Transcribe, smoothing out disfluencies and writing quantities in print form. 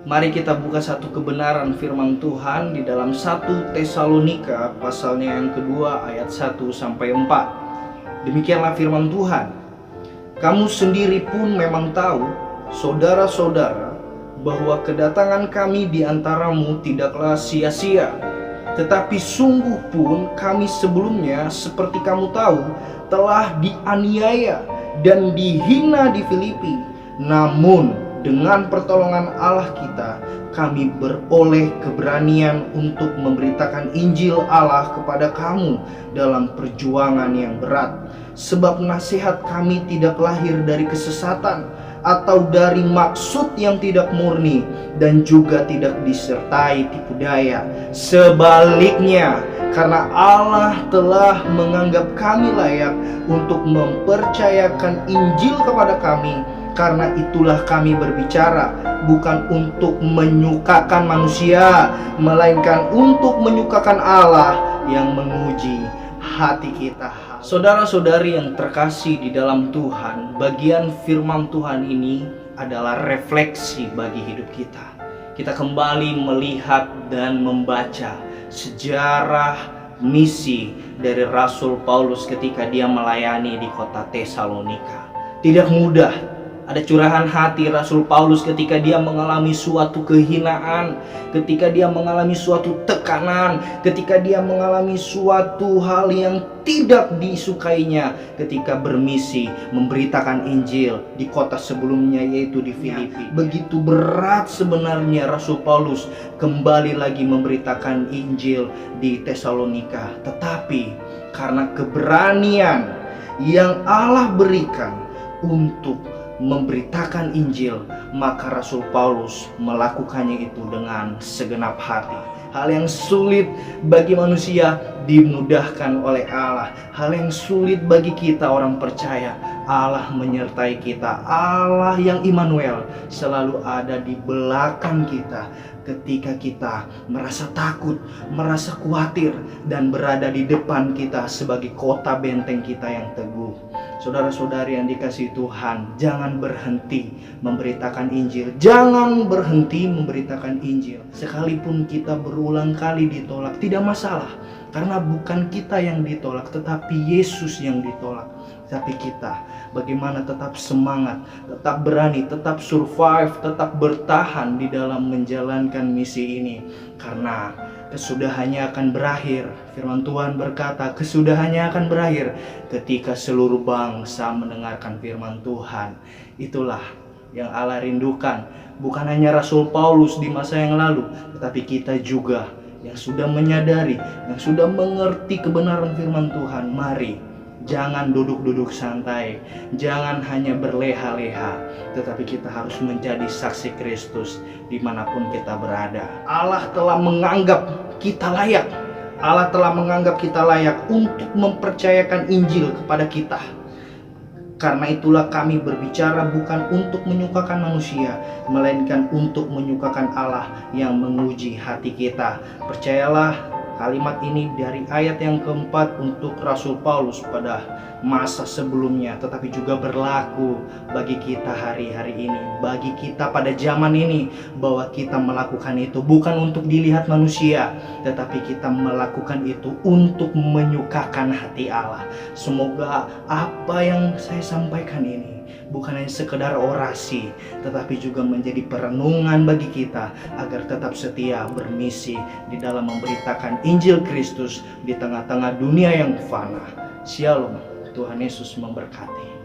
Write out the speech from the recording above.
Mari kita buka satu kebenaran firman Tuhan di dalam 1 Tesalonika pasalnya yang kedua ayat 1 sampai 4. Demikianlah firman Tuhan. Kamu sendiri pun memang tahu, saudara-saudara, bahwa kedatangan kami di antaramu tidaklah sia-sia. Tetapi sungguh pun kami sebelumnya, seperti kamu tahu, telah dianiaya dan dihina di Filipi. Namun dengan pertolongan Allah kita, kami beroleh keberanian untuk memberitakan Injil Allah kepada kamu dalam perjuangan yang berat. Sebab nasihat kami tidak lahir dari kesesatan atau dari maksud yang tidak murni, dan juga tidak disertai tipu daya. Sebaliknya, karena Allah telah menganggap kami layak untuk mempercayakan Injil kepada kami, karena itulah kami berbicara, bukan untuk menyukakan manusia, melainkan untuk menyukakan Allah yang menguji hati kita. Saudara-saudari yang terkasih di dalam Tuhan, bagian firman Tuhan ini adalah refleksi bagi hidup kita. Kita kembali melihat dan membaca sejarah misi dari Rasul Paulus ketika dia melayani di kota Tesalonika. Tidak mudah. Ada curahan hati Rasul Paulus ketika dia mengalami suatu kehinaan, ketika dia mengalami suatu tekanan, ketika dia mengalami suatu hal yang tidak disukainya ketika bermisi memberitakan Injil di kota sebelumnya, yaitu di Filipi. Begitu berat sebenarnya Rasul Paulus kembali lagi memberitakan Injil di Tesalonika. Tetapi karena keberanian yang Allah berikan untuk memberitakan Injil, maka Rasul Paulus melakukannya itu dengan segenap hati. Hal yang sulit bagi manusia dimudahkan oleh Allah. Hal yang sulit bagi kita orang percaya, Allah menyertai kita. Allah yang Immanuel selalu ada di belakang kita ketika kita merasa takut, merasa khawatir, dan berada di depan kita sebagai kota benteng kita yang teguh. Saudara-saudari yang dikasihi Tuhan, jangan berhenti memberitakan Injil. Jangan berhenti memberitakan Injil. Sekalipun kita berulang kali ditolak, tidak masalah. Karena bukan kita yang ditolak, tetapi Yesus yang ditolak. Tapi kita bagaimana tetap semangat, tetap berani, tetap survive, tetap bertahan di dalam menjalankan misi ini. Karena kesudahannya akan berakhir. Firman Tuhan berkata, kesudahannya akan berakhir ketika seluruh bangsa mendengarkan firman Tuhan. Itulah yang Allah rindukan. Bukan hanya Rasul Paulus di masa yang lalu, tetapi kita juga yang sudah menyadari, yang sudah mengerti kebenaran firman Tuhan. Mari, jangan duduk-duduk santai, jangan hanya berleha-leha, tetapi kita harus menjadi saksi Kristus dimanapun kita berada. Allah telah menganggap kita layak. Allah telah menganggap kita layak untuk mempercayakan Injil kepada kita. Karena itulah kami berbicara bukan untuk menyukakan manusia, melainkan untuk menyukakan Allah yang menguji hati kita. Percayalah, kalimat ini dari ayat yang keempat untuk Rasul Paulus pada masa sebelumnya, tetapi juga berlaku bagi kita hari-hari ini, bagi kita pada zaman ini, bahwa kita melakukan itu bukan untuk dilihat manusia, tetapi kita melakukan itu untuk menyukakan hati Allah. Semoga apa yang saya sampaikan ini bukan hanya sekedar orasi, tetapi juga menjadi perenungan bagi kita agar tetap setia bermisi di dalam memberitakan Injil Kristus di tengah-tengah dunia yang fana. Shalom, Tuhan Yesus memberkati.